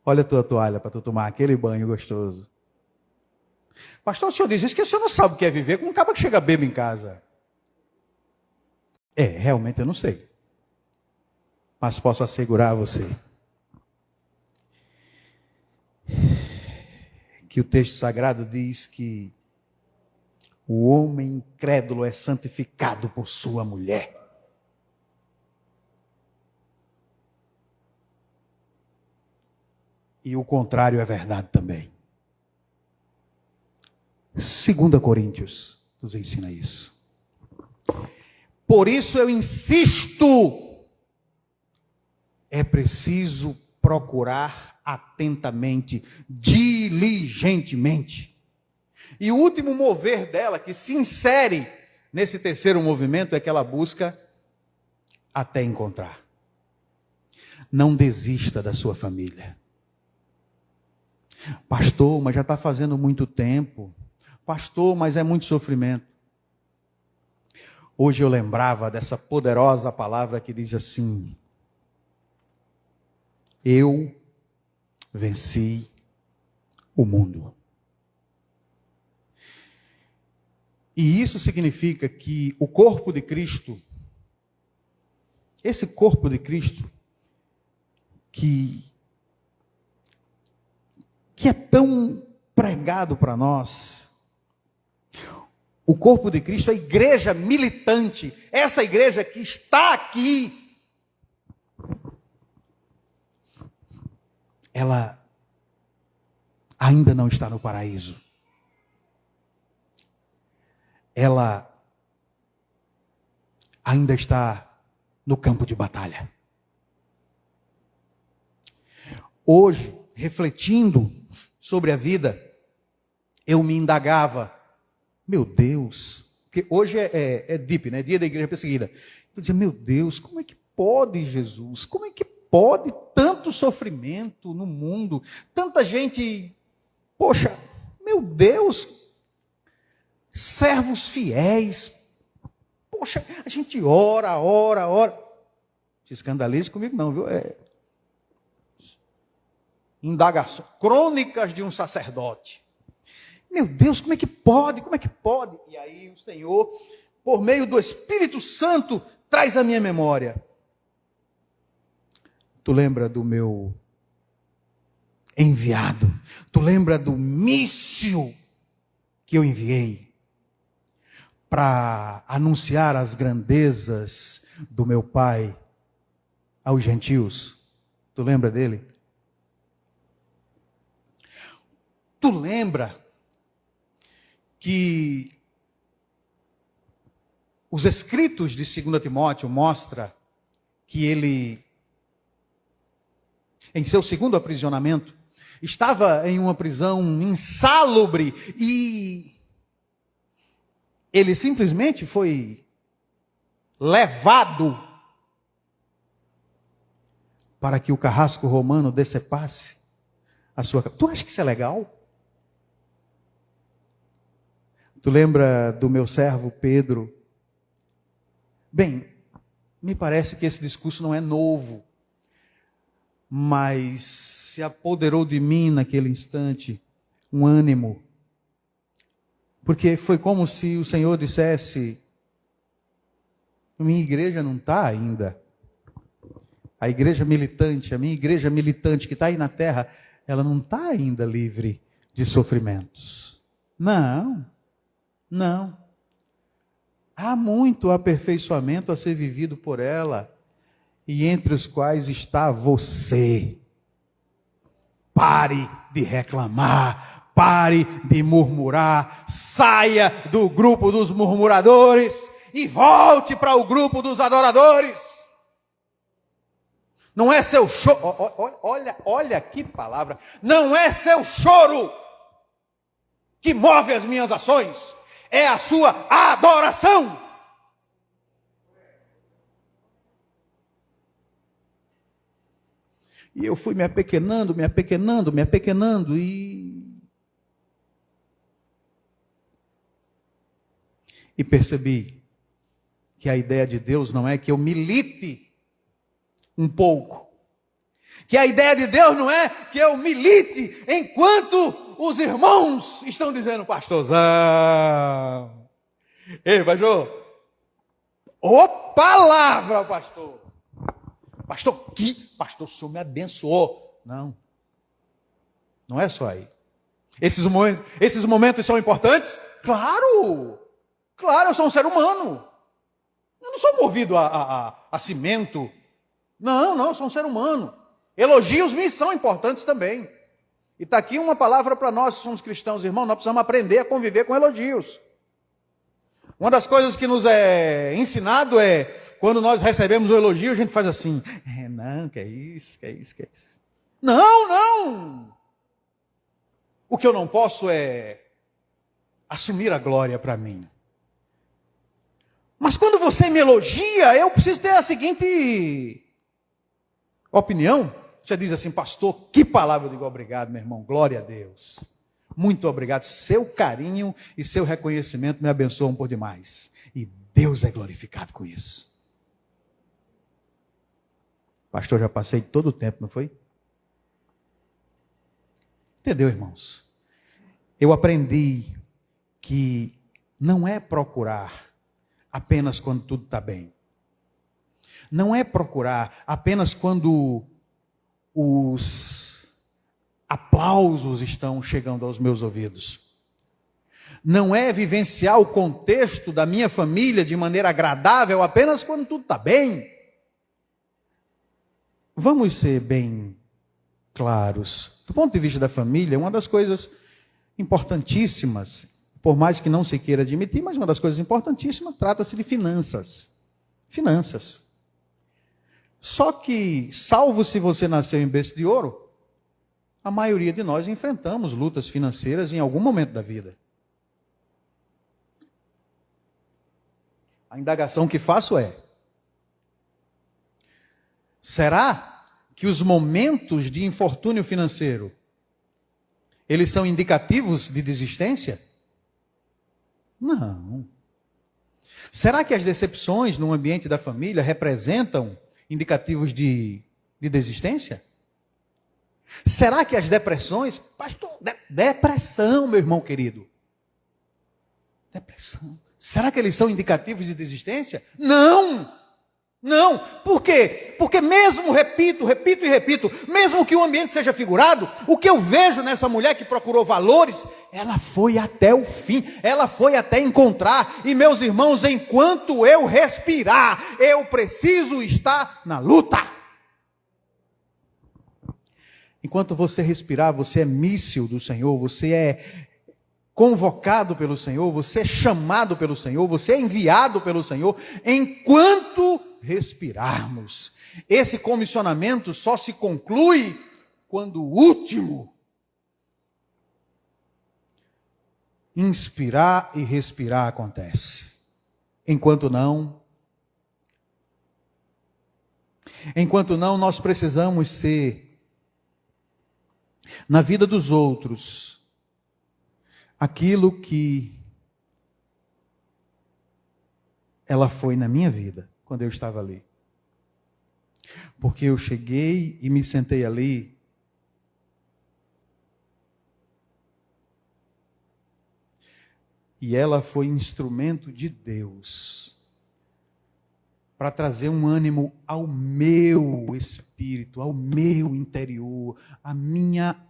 Olha a tua toalha para tu tomar aquele banho gostoso. Pastor, o senhor diz isso que o senhor não sabe o que é viver com um cara que chega bêbado em casa. Realmente eu não sei. Mas posso assegurar a você que o texto sagrado diz que o homem incrédulo é santificado por sua mulher. E o contrário é verdade também. 2 Coríntios nos ensina isso. Por isso eu insisto, é preciso procurar atentamente, diligentemente. E o último mover dela, que se insere nesse terceiro movimento, é que ela busca até encontrar. Não desista da sua família. Pastor, mas já está fazendo muito tempo. Pastor, mas é muito sofrimento. Hoje eu lembrava dessa poderosa palavra que diz assim: eu venci o mundo. E isso significa que o corpo de Cristo, esse corpo de Cristo, que é tão pregado para nós, O corpo de Cristo é a igreja militante. Essa igreja que está aqui, ela ainda não está no paraíso. Ela ainda está no campo de batalha. Hoje, refletindo sobre a vida, eu me indagava, meu Deus, porque hoje é DIP, né? Dia da Igreja Perseguida. Eu dizia, meu Deus, como é que pode, Jesus? Como é que pode tanto sofrimento no mundo? Tanta gente, poxa, meu Deus, servos fiéis. Poxa, a gente ora. Se escandalize comigo não, viu? Indagação, crônicas de um sacerdote. Meu Deus, como é que pode? Como é que pode? E aí o Senhor, por meio do Espírito Santo, traz à minha memória. Tu lembra do meu enviado? Tu lembra do míssil que eu enviei para anunciar as grandezas do meu Pai aos gentios? Tu lembra dele? Tu lembra que os escritos de 2 Timóteo mostram que ele, em seu segundo aprisionamento, estava em uma prisão insalubre e ele simplesmente foi levado para que o carrasco romano decepasse a sua... Tu acha que isso é legal? Tu lembra do meu servo Pedro? Bem, me parece que esse discurso não é novo, mas se apoderou de mim naquele instante um ânimo, porque foi como se o Senhor dissesse, minha igreja não está ainda, a igreja militante, a minha igreja militante que está aí na terra, ela não está ainda livre de sofrimentos. Não. Há muito aperfeiçoamento a ser vivido por ela, e entre os quais está você. Pare de reclamar, pare de murmurar, saia do grupo dos murmuradores e volte para o grupo dos adoradores. Não é seu choro, olha que palavra, não é seu choro que move as minhas ações, é a sua adoração. E eu fui me apequenando e percebi que a ideia de Deus não é que eu milite um pouco, que a ideia de Deus não é que eu milite enquanto os irmãos estão dizendo, pastorzão, ei, pastor, ô palavra, pastor, pastor, o senhor me abençoou. Não é só aí. Esses momentos são importantes? Claro, eu sou um ser humano, eu não sou movido a cimento, não, eu sou um ser humano. Elogios me são importantes também. E está aqui uma palavra para nós que somos cristãos, irmãos, nós precisamos aprender a conviver com elogios. Uma das coisas que nos é ensinado é, quando nós recebemos o elogio, a gente faz assim, não, que é isso. Não! O que eu não posso é assumir a glória para mim. Mas quando você me elogia, eu preciso ter a seguinte opinião. Você diz assim, pastor, que palavra. Eu digo, obrigado, meu irmão, glória a Deus. Muito obrigado, seu carinho e seu reconhecimento me abençoam por demais. E Deus é glorificado com isso. Pastor, já passei todo o tempo, não foi? Entendeu, irmãos? Eu aprendi que não é procurar apenas quando tudo está bem. Não é procurar apenas quando os aplausos estão chegando aos meus ouvidos. Não é vivenciar o contexto da minha família de maneira agradável apenas quando tudo está bem. Vamos ser bem claros. Do ponto de vista da família, uma das coisas importantíssimas, por mais que não se queira admitir, mas uma das coisas importantíssimas trata-se de finanças. Finanças. Só que, salvo se você nasceu em berço de ouro, a maioria de nós enfrentamos lutas financeiras em algum momento da vida. A indagação que faço é: será que os momentos de infortúnio financeiro, eles são indicativos de desistência? Não. Será que as decepções no ambiente da família representam indicativos de desistência? Será que as depressões, pastor, depressão, meu irmão querido, depressão, será que eles são indicativos de desistência? Não! Não! Por quê? Porque mesmo, repito, mesmo que o ambiente seja figurado, o que eu vejo nessa mulher que procurou valores, ela foi até o fim, ela foi até encontrar. E meus irmãos, enquanto eu respirar, eu preciso estar na luta. Enquanto você respirar, você é míssil do Senhor, você é convocado pelo Senhor, você é chamado pelo Senhor, você é enviado pelo Senhor, enquanto respirarmos. Esse comissionamento só se conclui quando o último inspirar e respirar acontece. Enquanto não, nós precisamos ser, na vida dos outros, aquilo que ela foi na minha vida, quando eu estava ali. Porque eu cheguei e me sentei ali, e ela foi instrumento de Deus para trazer um ânimo ao meu espírito, ao meu interior, à minha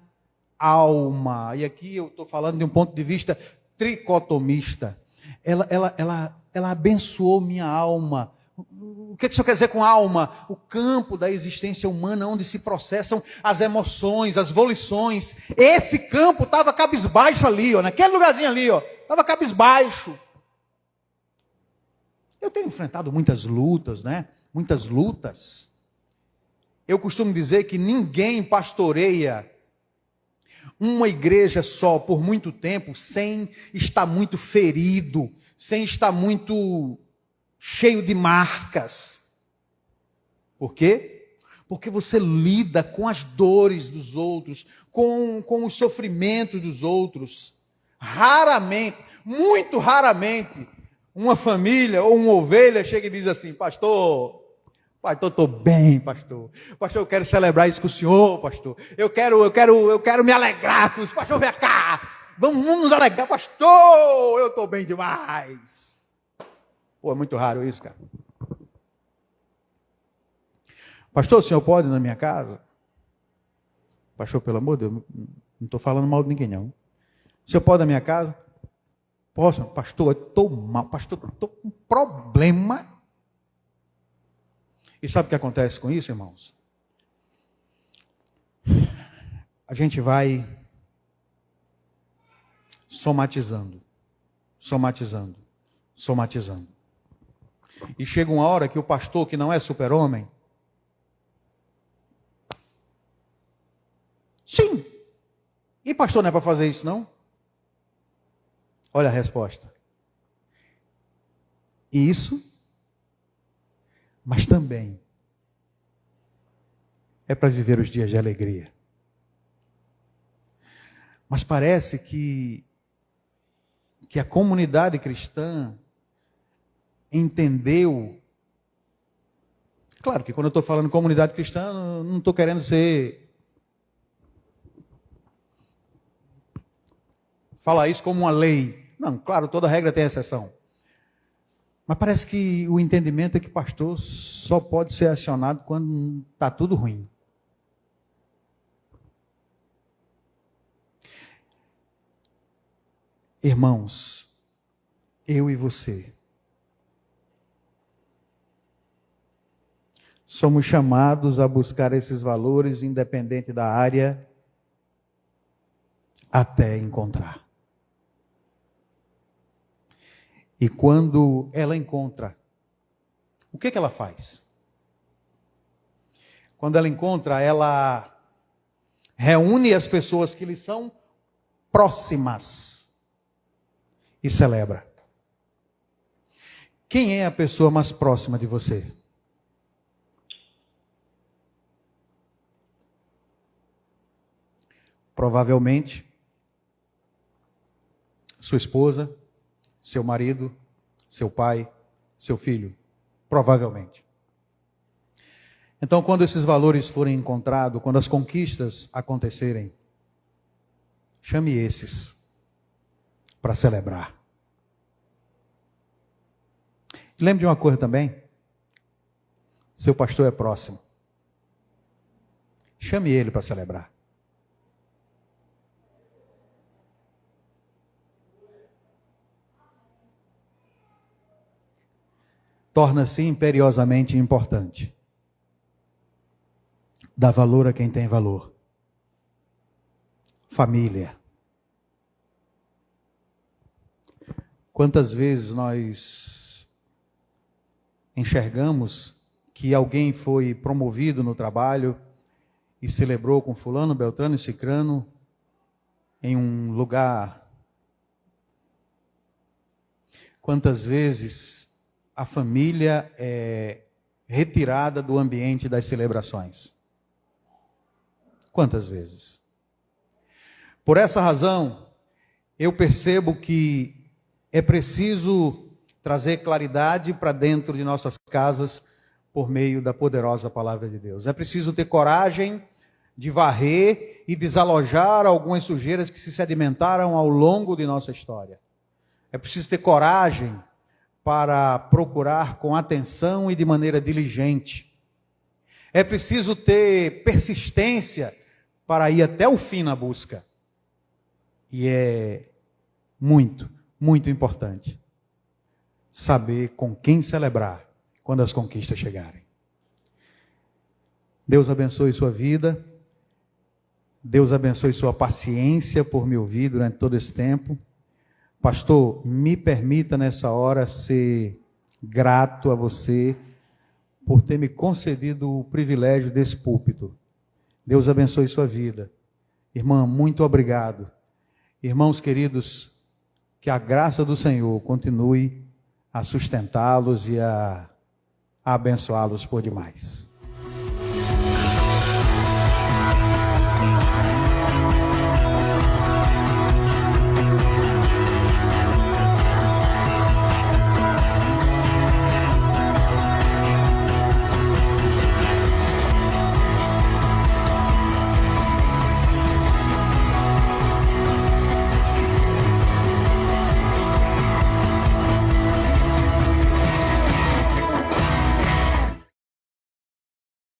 alma. E aqui eu estou falando de um ponto de vista tricotomista. Ela abençoou minha alma. O que isso quer dizer com alma? O campo da existência humana onde se processam as emoções, as volições. Esse campo estava cabisbaixo ali, ó, naquele lugarzinho ali, ó, estava cabisbaixo. Eu tenho enfrentado muitas lutas, né? Muitas lutas. Eu costumo dizer que ninguém pastoreia uma igreja só por muito tempo sem estar muito ferido, sem estar muito cheio de marcas. Por quê? Porque você lida com as dores dos outros, com os sofrimentos dos outros. Raramente, muito raramente, uma família ou uma ovelha chega e diz assim: pastor, estou bem, pastor. Pastor, eu quero celebrar isso com o senhor, pastor. Eu quero me alegrar com isso. Pastor, vem cá. Vamos nos alegrar, pastor. Eu estou bem demais. Pô, é muito raro isso, cara. Pastor, o senhor pode ir na minha casa? Pastor, pelo amor de Deus, não estou falando mal de ninguém, não. O senhor pode ir na minha casa? Posso? Pastor, eu estou mal. Pastor, estou com problema. E sabe o que acontece com isso, irmãos? A gente vai somatizando. E chega uma hora que o pastor, que não é super-homem, sim, e pastor não é para fazer isso, não? Olha a resposta. Isso, mas também é para viver os dias de alegria. Mas parece que a comunidade cristã entendeu. Claro que quando eu estou falando comunidade cristã, não estou querendo falar isso como uma lei. Não, claro, toda regra tem exceção. Mas parece que o entendimento é que pastor só pode ser acionado quando está tudo ruim. Irmãos, eu e você somos chamados a buscar esses valores, independente da área, até encontrar. E quando ela encontra, o que ela faz? Quando ela encontra, ela reúne as pessoas que lhe são próximas e celebra. Quem é a pessoa mais próxima de você? Provavelmente, sua esposa, seu marido, seu pai, seu filho. Provavelmente. Então, quando esses valores forem encontrados, quando as conquistas acontecerem, chame esses para celebrar. E lembre de uma coisa também, seu pastor é próximo. Chame ele para celebrar. Torna-se imperiosamente importante. Dá valor a quem tem valor. Família. Quantas vezes nós enxergamos que alguém foi promovido no trabalho e celebrou com fulano, beltrano e cicrano em um lugar. Quantas vezes a família é retirada do ambiente das celebrações? Quantas vezes? Por essa razão, eu percebo que é preciso trazer claridade para dentro de nossas casas por meio da poderosa palavra de Deus. É preciso ter coragem de varrer e desalojar algumas sujeiras que se sedimentaram ao longo de nossa história. É preciso ter coragem para procurar com atenção e de maneira diligente. É preciso ter persistência para ir até o fim na busca. E é muito, muito importante saber com quem celebrar quando as conquistas chegarem. Deus abençoe sua vida. Deus abençoe sua paciência por me ouvir durante todo esse tempo. Pastor, me permita nessa hora ser grato a você por ter me concedido o privilégio desse púlpito. Deus abençoe sua vida. Irmã, muito obrigado. Irmãos queridos, que a graça do Senhor continue a sustentá-los e a abençoá-los por demais.